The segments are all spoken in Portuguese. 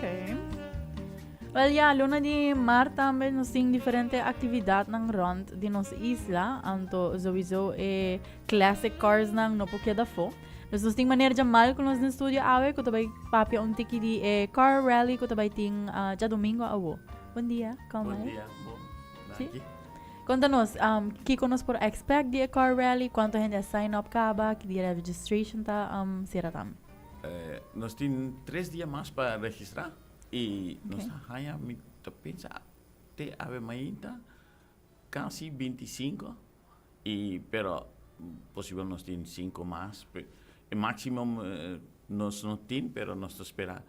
Okay. Well, yeah, luna di mar também nós temos diferente atividade ng rond de nossa isla. Anto, sowieso, classic cars nang no porque da fo. Nós temos maneira de mal com nós no estúdio awe, ko tabay papi un tiki di car rally ko tabay ting já domingo awo. Bom dia, como Bom é? dia, bom. Sí. Aqui. Conta-nos, que conosco por expect di car rally, quanto gente sign up kaba, que dia registration ta, sira tam. Nós temos 3 dias mais para registrar e Okay. nós hanya pensa te ave mainta quase 25 e pero possível nós temos 5 mais. O máximo nós não temos, pero nós espera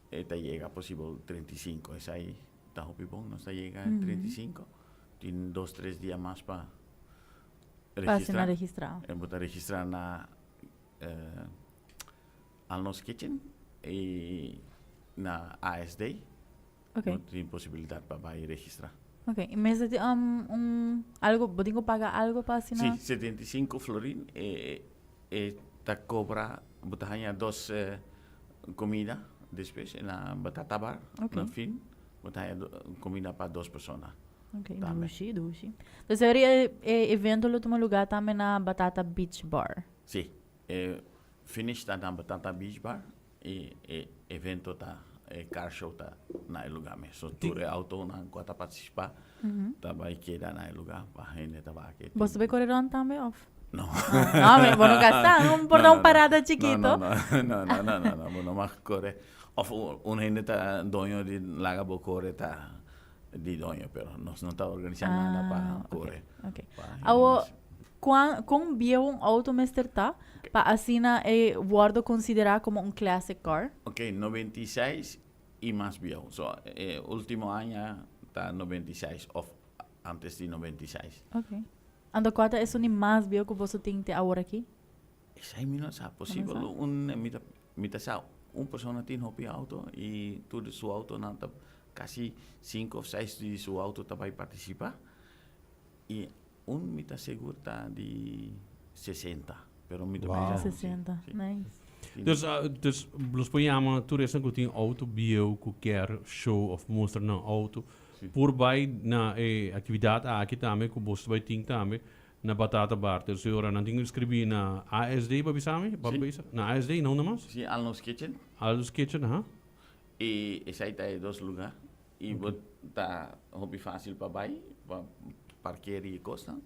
te chega possível 35. Essa aí tá bom, nós chega a 35. Tem 2-3 dias mais para Para registrar. registrar. Vou registrar na Alnos Kitchen e na ASD. Okay. Não tem possibilidade para vai registrar. Okay. Mas algo, podem ko pagar algo para assinar? Sim, 75 florin ta cobra botahanya 2 comida depois na batata bar Okay. na fim botahanya comida para 2 pessoas. Okay, Dami. dushi. Então, seria evento no último lugar também na Batata Beach Bar. Sim, finish ta na batata beach bar e evento ta car show ta na lugar mesmo. So tour auto na quata participar ta vai quedar na lugar para gente ta vai aqui. Você vai correr on também off? No. Não, mas vou não gastar, vamos por dar uma parada chiquito. No, no más corre. Of un gente ta doño de laga bo corre ta di doño, pero nos no está organizando nada para correr. Okay. Pa Awo, kung viejo um auto mister ta, pa asina guardo considerar como um classic car? Ok, 96 y más viejo. So, último año está 96, of antes de 96. Okay. Ando quata é o mais viejo que você tem agora aqui? Esa es no sa posible Ano mita sa un persona tiene hopi auto y tú de su auto na casi 5 o 6 de su auto ta vai participar y un mita segura de 60, pero mita Wow. pensa- 60, sí, nice. sí. Dus los pojama toeristen que tem auto bio, qualquer show of mostrar na auto. Sim. Por vai na atividade aqui também, que você vai ter também na batata bar. Dus ora não tenho escrever na ASD, babi sami, babi na ASD não namas. Sí, Alnos Kitchen Aldos Kitchen, ha? y esa está en 2 lugares y está hopi fácil para vai, para parquear y cosas.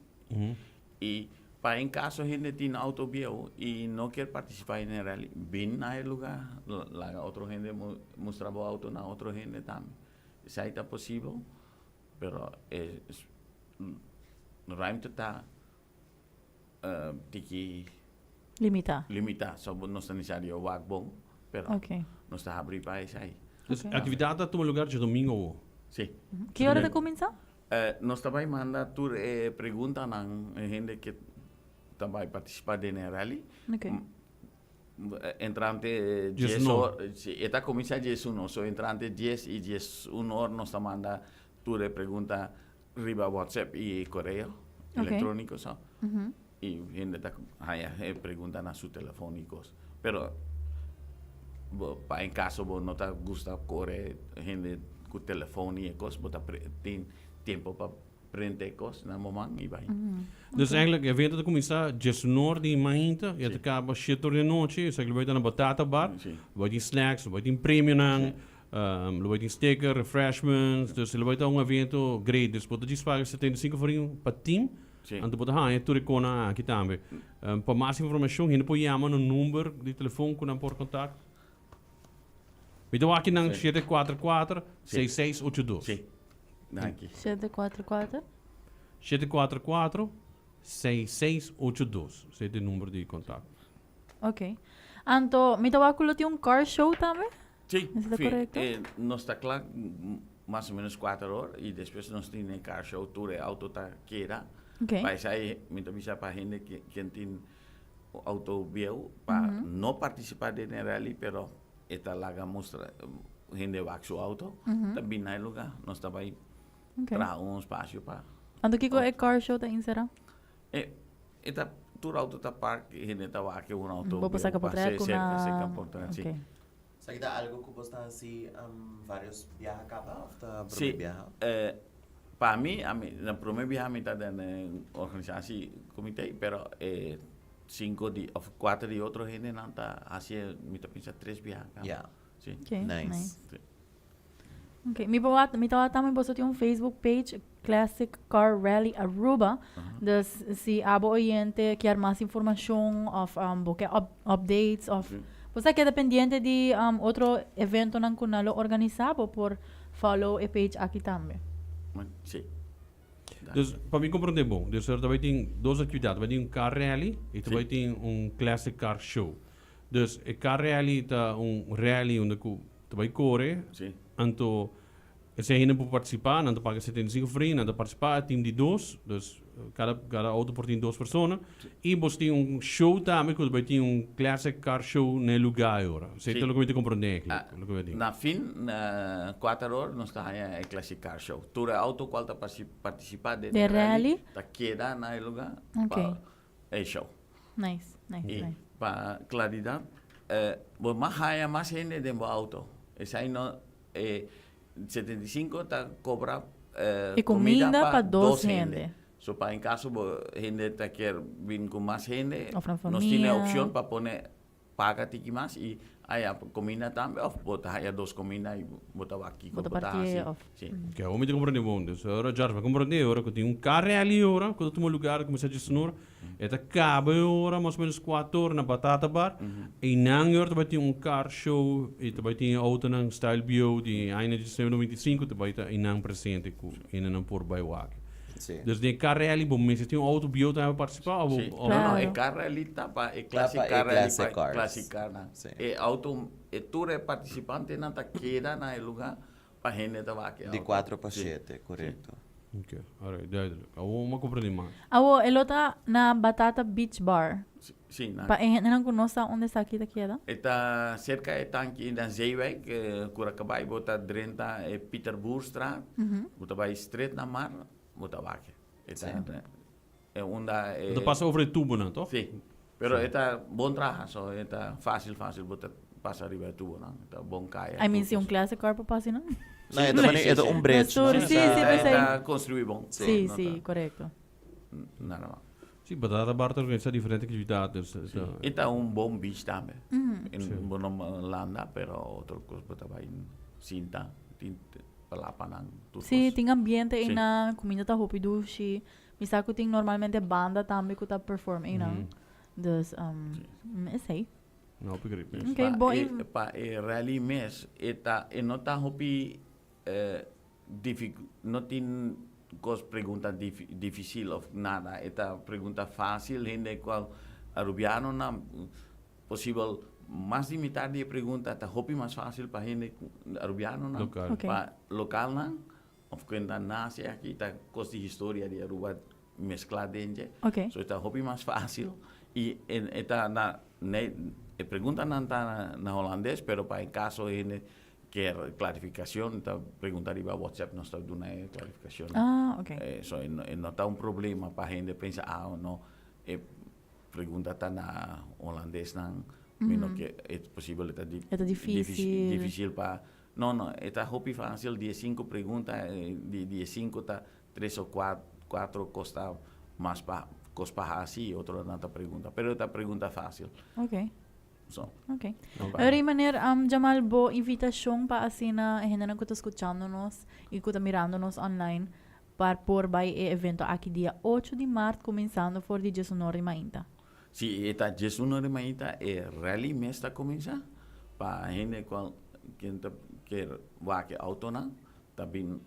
Y para en caso gente tiene auto viejo y no quiere participar en el rally, ven a el lugar, la otra gente muestra auto na otra gente también. Esa está posible, pero realmente está tiki Limita. limita, so no está necesario wagbong, pero Okay. no está abrir para esa aí. Dus Okay. atividade está no lugar de domingo. Sí. Que hora de começar? Nós também manda tu pergunta na gente que também participa no rally. Okay. Entrante 10 10 no. horas, esta comienza 10 1, so entrante 10 y 10 1 hora nos manda tu pregunta riba WhatsApp y correo Okay. electrónico, so. Mhm. Y gente ta pregunta na su telefónicos. Pero en caso vos no te gusta correr gente con teléfono y cosas, vos ten tiempo para prender cosas na momento y vai. Dus eigenlijk, evento te começar 19 de maand, je te acaba 7 de noite, você vai ter na batata bar, Sí. vai ter snacks, vai ter premium nang, vai ter sticker, refreshments, dus ele vai ter evento great, dus pode pagar 75 voor para team. Sí. En dan moet je tu recona aqui também. Para mais informação, ainda pode chamar no número de telefone com por contato. Então aqui nang 744 6682. Sí. Danke. 744? 744 6682. Esse é o número de contato. Ok. Anto, mi tawakulo ti un car show também? Sí, ¿Está correcto? no está claro, más o menos 4 horas y después nos tiene car show, tour, auto, quiera. Ok. Para esa, me avisa para gente que tiene auto viejo, para no participar en el rally, pero esta larga muestra, gente va a su auto, también hay lugar, no está ahí, Ok. para un espacio para. Anto kiko e car show ta insera? Esta tour auto está parque, gente está va que un auto. Vou passar com a para potreco cerca, na... cerca, portanto, Ok. sí. Sa kita algo ko basta si varios viajes acá, o Sí, viaje. para mí, la primer viaje a mitad de la organización comité, pero 4 de otros gente no está haciendo, me piensa 3 viajes. Yeah. Sí. Okay, Nice. Sí. Okay, mi tawa tamay boso yung Facebook page Classic Car Rally Aruba. Dus si abo oyente quer mais informação of porque updates of você queda pendiente de outro evento nang kunalo organizado por follow a page aqui também. Sí. Dus para mim compreender bom. Dus er também tem duas atividades. Vai ter um car rally e também tem um classic car show. Dus a car rally tá rally onde tu vai correr. Sí. Anto se ainda para participar, não paga 75 free, não participar, time de 2, dus cada auto por tem 2 pessoas. E você tem show também, que vai ter classic car show no lugar agora. Você tem que compreender aqui. Na fin, 4 horas, nós está aí Classic Car Show. Toda auto qual está participar de rally, está queda na lugar Okay. é show. Nice. E para claridade, mais gente dentro do auto. Esse aí não 75 está cobra E comida para 2 gente. So, para em caso gente tá quer vir com mais gente, Ou pra nós temos a família. opção para poner paga tiki mais e aí a comida também, ou botar aí 2 comidas e botar aqui, Bota botar partir assim. off. Sim. Ok, vamos te compreender bom. Dus agora já vai compreender agora que tem car rally agora, que tu lugar começa a dizer eta cabe agora mais ou menos 4 horas na Batata Bar. E não agora vai ter car show e vai ter auto nang style bio de ainda de 95 tu vai ter e não presente com e não por by walk. Sí. Dus de car rally bom, mas tem auto bio também participar Sí. ou No, Claro. es carrelita para el classic Pa- car e classic rally, cars. classic car. Sí. Auto, tú eres participante, no te queda en el lugar para gente te va a quedar. De 4 para 7, correcto. Ok, alright, duidelijk. Vamos compreender mais. Awo, elota na Batata Beach Bar. Sí, no. Pa não conoce onde está aqui queda? Está cerca de tanque in Zeewijk, Curacabai, bota 30 Peter Boerstraat, bota bij Street naar Mar, bota waken. Es una... Dat passa over de tubo, não, toch? Sí, pero está buen trabajo, está fácil, bota pasa arriba de tubo, ¿no? Está buen calle. I mean, se clase corpo passa, não? No, ito man ito un bridge. No, no? sí, pues Está construido bom. Sim, no sim, está- correto. Nada más. Sim, Batata Bar organiza diferentes atividades. Sí. Está un buen beach también. En buena landa, pero otro cosa está ahí en cinta, palapanan. Sim, tem ambiente aí Sim. na comida tá rápido, se misako tem normalmente banda também que tá perform aí não. Dus é sei. Não, begrijp ik. Okay, bom. Pa rally mes, no está hopi, no tiene cos pregunta difícil of nada, esta pregunta fácil, gente cual arubiano na posible más de mitad de pregunta, está hopi más fácil para gente arubiano na, Local. Okay. pa local na, of cuenta nace aquí, está cos de historia de Aruba mezclada dentro. Okay. So esta hobby más fácil y esta pregunta no está na holandés, pero para el caso de que clarificación, esta pregunta arriba WhatsApp no está dando una clarificación. Ah, okay. So no está un problema para gente pensar o no pregunta está na holandés no, menos que es posible está difícil. difícil para no, esta hobby fácil 15 preguntas de 15 está 3 o 4 costa más para cospa así, otro no te pregunta, pero esta pregunta fácil. Okay. So, Okay. no, Pero maneira, Jamal, bo invitação para assim na gente não está escutando-nos e que está mirando-nos online para por by e evento aqui dia 8 de março começando por dia 19 de maio. si esta 19 de mayo rally mes está comienza para gente que va a auto na también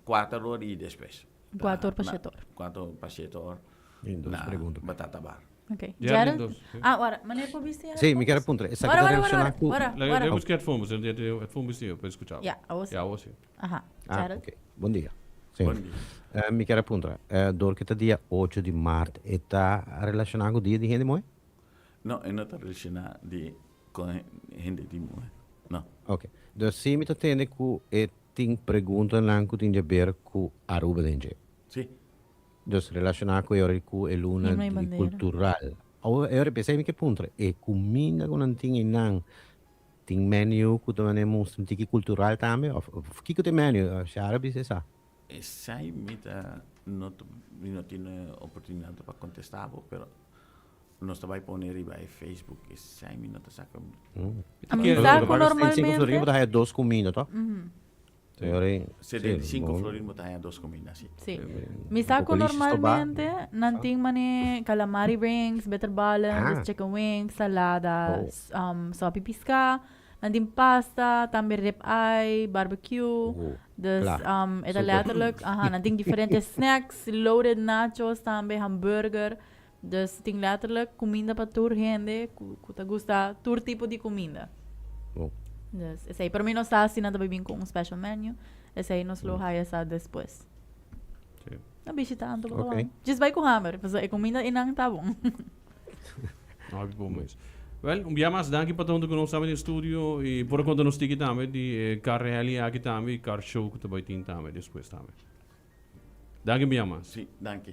4 horas y después. 4 para 7 horas. 4 para 7 horas. In dos perguntas. Batata bar. Okay. Ja, Gerald? dus, sí. Ora, maneira por viste? Sì, mi chiede appunto, essa Ora, cosa ora, relaciona ora, con... ora. Levo buscar headphones, headphones bestuur, per escuchar. Ja, awes. Ja, was. Aha. Ah, Gerald? ok. Buon dia. Sì. Buen día. Mi chiede appunto, doordat het dia 8 di maart, está relacionado con dia di gente mooi? No, no está relacionado con gente de mujer. No. Ok. Dus sim, mi tende ku ting pergunta lang ku ting jaber ku Aruba denje. Sí. Dus relacionado con ori ku eluna Himno e di bandeira. cultural. Ora pensei mi che punto e comina con anting inang tem menu que também é um tiki cultural também. O que tem menu? Árabe, é ça? Sai mita não tenho oportunidade para contestar, pero nós vai pôr riba em Facebook e sai me não saca. A mensaje Cinco normalmente... florins, mas é 2 comidas, tá? Teoria. 75 florins botar 2 comidas, sim. Sí. Um Mi saco pouco lixo, normalmente, nanting mani calamari rings, better balance, Ah. chicken wings, salada, sopi pisca, nanting pasta, tambi rib eye, barbecue. Dus klaar. ita Super. letterlijk, nanting diferentes snacks, loaded nachos, tambi hamburger. Dus ting letterlijk, comida para tour gente, que gusta tour tipo de comida. Oh. Dus, esse aí, para mim não está assim nada bem com um special menu. Esse aí nos lo haya sa depois. Sim. A bicho tá ando Ok. bom. Just vai com hammer, mas a comida inang tá bom. Não há problema. Well, um dia mais, danke para todo mundo que nós no estúdio e por conta nós tiki também de carreali aqui também, car show que também tem também depois também. Danke um dia mais. Sim, danke.